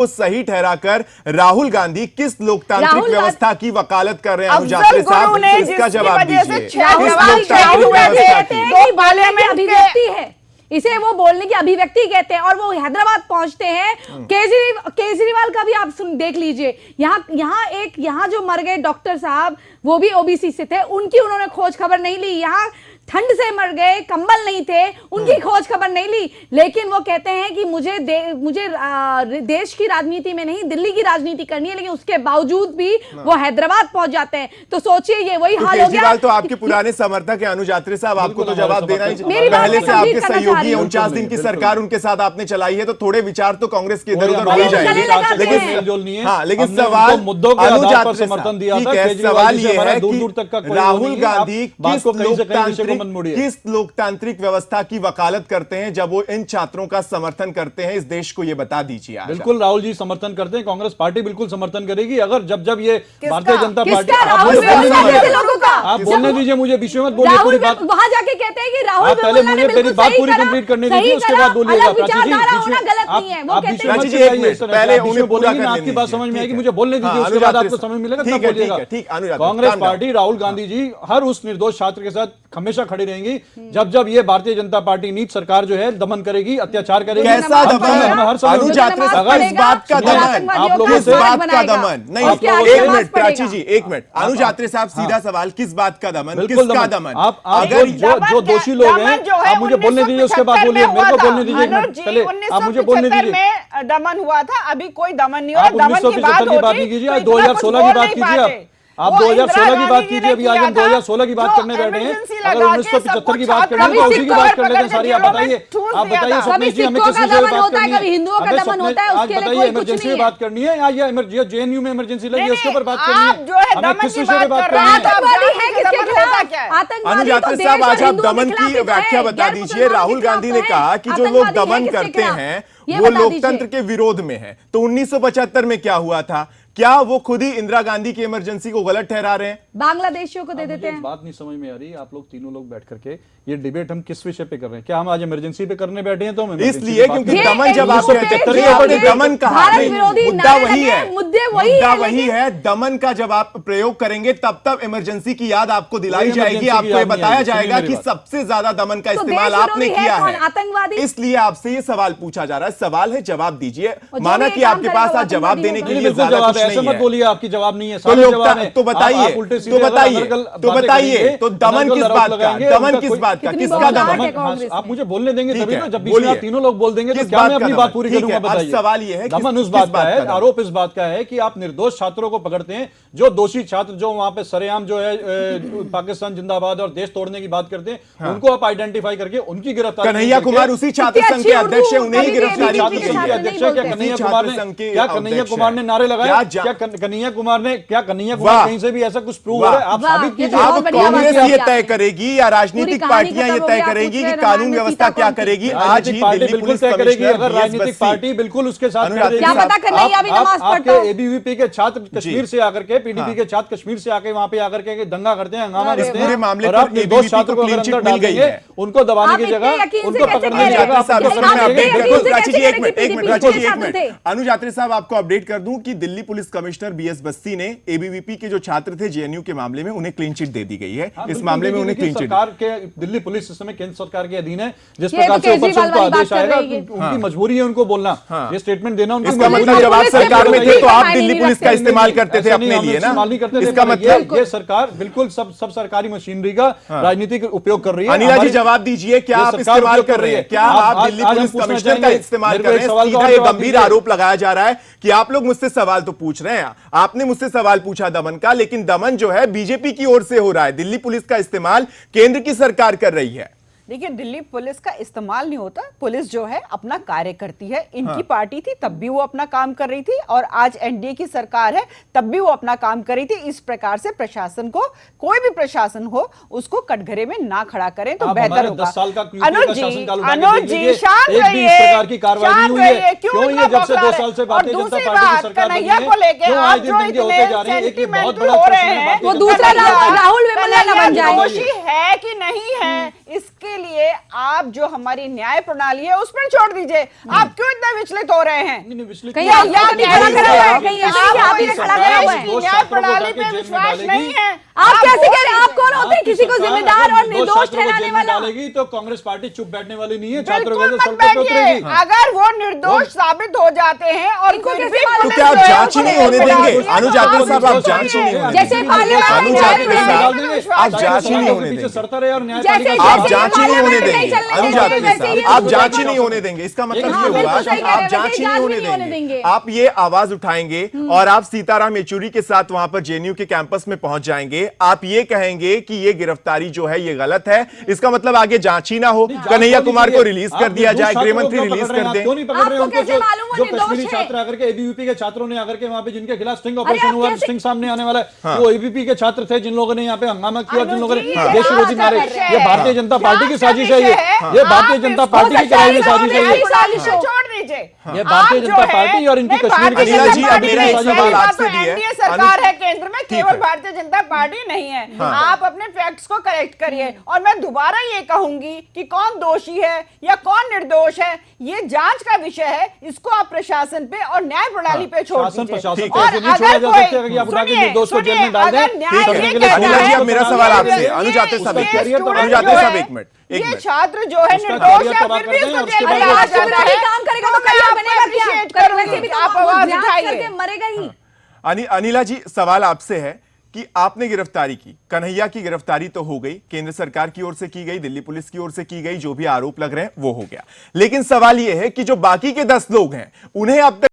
को सही ठहराकर राहुल गांधी किस लोकतांत्रिक व्यवस्था की वकालत कर रहे हैं? अनुजात्रे साहब, इसका जवाब दीजिए। अभिव्यक्ति है, इसे वो बोलने की अभिव्यक्ति कहते हैं। और वो हैदराबाद पहुंचते हैं, केजरीवाल का भी आप देख लीजिए। यहाँ जो मर गए डॉक्टर साहब, वो भी ओबीसी से थे, उनकी उन्होंने खोज खबर नहीं ली। यहाँ ठंड से मर गए, कंबल नहीं थे, उनकी खोज खबर नहीं ली। लेकिन वो कहते हैं कि मुझे देश की राजनीति में नहीं, दिल्ली की राजनीति करनी है, लेकिन उसके बावजूद भी वो हैदराबाद पहुंच जाते हैं। तो सोचिए, ये वही हाल हो गया। तो आपके पुराने समर्थक है अनुजात्रे साहब, आपको तो जवाब देना ही चाहिए। पहले से आपके सहयोगी है, 49 दिन की सरकार उनके साथ आपने चलाई है, तो थोड़े विचार तो कांग्रेस के इधर उधर हो जाएंगे। लेकिन सवाल सवाल ये है कि राहुल गांधी किस लोकतांत्रिक व्यवस्था की वकालत करते हैं जब वो इन छात्रों का समर्थन करते हैं? इस देश को ये बता दीजिए। बिल्कुल राहुल जी समर्थन करते हैं, कांग्रेस पार्टी बिल्कुल समर्थन करेगी। अगर जब ये भारतीय जनता पार्टी, आप बोलने दीजिए, मुझे विषय मत बोलिए। पूरी बात वहां जाके कहते हैं कि राहुल, पहले मुझे मेरी बात पूरी कंप्लीट करने दीजिए, उसके बाद बोलिएगा। पहले उन्हें बोलेंगे, आपकी बात समझ में आएगी, मुझे बोलने दीजिए, उसके बाद आपको समझ मिलेगा, तब बोलिएगा। कांग्रेस पार्टी, राहुल गांधी जी हर उस निर्दोष छात्र के साथ हमेशा खड़ी रहेंगी जब ये भारतीय जनता पार्टी नीच सरकार जो है दमन करेगी, अत्याचार करेगी। कैसा दमन? हर समय इस बात का दमन, आप लोगों से बात का दमन नहीं। एक मिनट प्राची जी, एक मिनट। अनुजात्रे साहब, सीधा सवाल, किस बात का दमन, किसका दमन? आप अगर जो दोषी लोग हैं, आप मुझे बोलने दीजिए, उसके बाद बोलिए। मेरे को बोलने दीजिए, पहले आप मुझे बोलने दीजिए। दमन हुआ था, अभी कोई दमन नहीं हुआ। 1975 की बात नहीं कीजिए, 2016 की बात कीजिए। आप 2016 की बात कीजिए। अभी आज हम 2016 की बात करने बैठे हैं। अगर 1975 की बात करनी है तो उसी की बात कर लेते हैं सारी। आप बताइए, स्वप्निल जी, हमें किस विषय में बात करनी है? आज बताइए, इमरजेंसी में बात करनी है या जेएनयू में इमरजेंसी लगी है, उसके ऊपर बात करनी है? हमें किस विषय में बात करनी है? अनुजात्रे साहब, आज आप दमन की व्याख्या बता दीजिए। राहुल गांधी ने कहा कि जो लोग दमन करते हैं वो लोकतंत्र के विरोध में है। तो 1975 में क्या हुआ था? क्या वो खुद ही इंदिरा गांधी की इमरजेंसी को गलत ठहरा रहे हैं? बांग्लादेशियों को दे देते हैं। बात नहीं समझ में आ रही। आप लोग तीनों लोग बैठ करके ये डिबेट हम किस विषय पे कर रहे हैं? क्या हम आज इमरजेंसी पे करने बैठे हैं? तो हम इसलिए क्योंकि दमन, जब आप आपने दमन कहा, मुद्दा वही है, मुद्दा वही है। दमन का जब आप प्रयोग करेंगे तब इमरजेंसी की याद आपको दिलाई जाएगी, आपको ये बताया जाएगा कि सबसे ज्यादा दमन का इस्तेमाल आपने किया है। आतंकवादी, इसलिए आपसे ये सवाल पूछा जा रहा है। सवाल है, जवाब दीजिए। माना कि आपके पास आज जवाब देने के लिए ज्यादा कुछ नहीं है, बोलिए। आपकी जवाब नहीं है, तो बताइए, तो दमन किस बात का? दमन किस बात का? किसका दमन? आप मुझे बोलने देंगे तभी ना। जब बीच में तीनों लोग बोल देंगे तो क्या मैं अपनी बात पूरी करूंगा? बताइए। सवाल ये है, दमन उस बात का है, आरोप इस बात का है कि आप निर्दोष छात्रों को पकड़ते हैं, जो दोषी छात्र जो वहां पे सरेआम जो है पाकिस्तान जिंदाबाद और देश तोड़ने की बात करते हैं, उनको आप आइडेंटिफाई करके उनकी गिरफ्तारी। कन्हैया कुमार उसी छात्र संघ के अध्यक्ष है, उन्हें ही गिरफ्तारी की है। अध्यक्ष है क्या कन्हैया कुमार ने नारे लगाए? क्या कन्हैया कुमार कहीं से भी ऐसा कुछ प्रूव हो रहा है? आप साबित कीजिए। अब कांग्रेस ये तय करेगी या राजनीतिक पार्टियां ये तय करेगी कि कानून व्यवस्था क्या करेगी? आज ही पार्टी बिल्कुल तय करेगी। अगर राजनीतिक पार्टी बिल्कुल उसके साथ आपके एबीवीपी के छात्र कश्मीर से आकर के, पीडीपी के छात्र कश्मीर से आकर वहां पे आकर के दंगा करते हैं, हंगामा करते हैं, और आप निर्दोष छात्रों को अंदर डाल देंगे, उनको दबाने की जगह, उनको पकड़ने की जगह। अनुजात्रे साहब, आपको अपडेट कर दूं कि Delhi police commissioner BS Bassi ने एबीवीपी के जो छात्र थे जेएनयू के मामले में उन्हें क्लीन चिट दे दी गई है। इस मामले में उन्हें क्लीन चिट, सरकार के दिल्ली पुलिस सिस्टम में केंद्र सरकार के अधीन है। जिस प्रकार से ऊपर से उनको आदेश आएगा, उनकी मजबूरी है उनको बोलना, ये स्टेटमेंट देना उनकी मजबूरी है। जब आप सरकार में थे तो आप दिल्ली पुलिस का इस्तेमाल करते थे अपने लिए ना? इसका मतलब ये सरकार बिल्कुल सब सरकारी मशीनरी का राजनीतिक उपयोग कर रही है। अनिला जी, जवाब दीजिए, क्या आप इस्तेमाल कर रही है? क्या आप दिल्ली पुलिस कमिश्नर का इस्तेमाल कर रहे हैं? सीधा एक गंभीर आरोप लगाया जा रहा है कि आप लोग मुझसे सवाल तो पूछ रहे हैं, आपने मुझसे सवाल पूछा दमन का, लेकिन दमन जो है बीजेपी की ओर से हो रहा है, दिल्ली पुलिस का इस्तेमाल केंद्र की सरकार कर रही है। देखिए, दिल्ली पुलिस का इस्तेमाल नहीं होता, पुलिस जो है अपना कार्य करती है। इनकी पार्टी थी तब भी वो अपना काम कर रही थी, और आज एनडीए की सरकार है तब भी वो अपना काम कर रही थी। इस प्रकार से प्रशासन को, कोई भी प्रशासन हो, उसको कटघरे में ना खड़ा करें तो बेहतर होगा। 10 साल का अनुज जी शांत रहिए, कार्रवाई नहीं हुई है। क्यों ये जब से 2 साल से भारतीय जनता पार्टी की सरकार बनी है, को लेकर आप जो इतने सेंटिमेंटल हो रहे हैं, वो दूसरा राहुल वेमुला बन जाए। दोषी है कि नहीं है, इसके लिए आप जो हमारी न्याय प्रणाली है उस पर छोड़ दीजिए। आप क्यों इतना विचलित हो रहे हैं? कहीं आपको नहीं खड़ा करा हुआ है, कहीं ऐसा नहीं कि आप ही ने खड़ा करा हुआ है। न्याय प्रणाली पे विश्वास नहीं है। आप कैसे कह रहे हैं? आप कौन होते हैं किसी को जिम्मेदार और निर्दोष ठहराने वाला? डालेगी तो कांग्रेस पार्टी चुप बैठने वाली नहीं है। बिल्कुल मत बैठिए। अगर वो निर्दोष साबित हो जाते हैं और इनको फिर कैसे भी मालूम तो क्या आप है? जांच ही नहीं होने देंगे? अनुजाति साहब, आप जांच ही नहीं होने जैसे देंगे? पार्लियामेंट में अनुजाति न्याय साहब, प्रणाली- आप जांच ही नहीं होने पीछे देंगे। सरता रहे और जैसे- न्यायपालिका आप जैसे जांच ही नहीं होने पार्लियामेंट देंगे। नहीं चलने अनुजाति देंगे, वैसे साहब, ही आप ये जांच ही बोल नहीं होने देंगे। इसका मतलब हाँ, ये बिल्कुल हुआ सही कि कह रहे आप हैं, जांच वैसे ही नहीं जांच होने भी नहीं होने देंगे। देंगे। आप ये आवाज उठाएंगे और आप सीताराम येचुरी के साथ वहां पर जेएनयू के कैंपस में पहुंच जाएंगे। आप ये कहेंगे कि ये गिरफ्तारी जो है ये गलत है। इसका मतलब आगे जांच ही ना हो, कन्हैया कुमार को रिलीज कर दिया जाए, गृह मंत्री रिलीज कर दें। क्यों नहीं पकड़ रहे? आपको उनको कैसे मालूम वो जो निर्दोष कश्मीरी है? छात्र आकर के एबीवीपी के छात्रों ने आकर के वहां पे जिनके खिलाफ स्टिंग अरे ऑपरेशन आप हुआ, कैसे- स्टिंग सामने आने वाला है, वो एबीवीपी के छात्र थे जिन लोगों ने यहाँ पे हंगामा किया, जिन लोगों ने जी, देश विरोधी जांच नारे। का विषय ये है। भारतीय जनता पार्टी की जांच का साजिश है। विषय है। ये भारतीय आप जनता इसको पार्टी की कराई हुई साजिश है। ये साजिश हो। छोड़ दीजिए। ये भारतीय जनता पार्टी और इनकी कश्मीर के अनिला जी, अब मेरा एक सवाल आपसे भी है। एनडीए सरकार है केंद्र में, ठीक केवल है। भारतीय जनता पार्टी नहीं है। आप अपने फैक्ट्स को करेक्ट करिए। और मैं दोबारा ये कहूंगी कि कौन दोषी है या कौन निर्दोष है, ये जांच का विषय है। इसको आप प्रशासन पे और न्याय प्रणाली पे छोड़ शासन दीजिए। प्रशासन ठीक पे है। ऐसे नहीं छोड़ा जा सकता कि आप उठा के सुनिए, निर्दोष को जेल में डाल दें। अगर न्याय ठीक ये है। कहता अनिला जी, है- अब मेरा सवाल आपसे, ये- अनुजाति साहब, ये एक कैरियर स्टूडेंट अनुजाति जो साहब, है, एक मिनट, एक ये मिनट। छात्र जो है उसका निर्दोष कैरियर है, तबाह फिर कर भी दें उसको और जेल उसके में बाद डाला वो जाता है। काम करेगा तो मैं करियर आपको बनेगा क्या? appreciate वैसे करूंगी। भी तो आप वो आवाज जांच उठाइए। करके मरेगा ही। अनिला जी, सवाल आपसे है कि आपने गिरफ्तारी की, कन्हैया की गिरफ्तारी तो हो गई, केंद्र सरकार की ओर से की गई, दिल्ली पुलिस की ओर से की गई, जो भी आरोप लग रहे हैं वो हो गया। लेकिन सवाल यह है कि जो बाकी के 10 लोग हैं उन्हें अब तक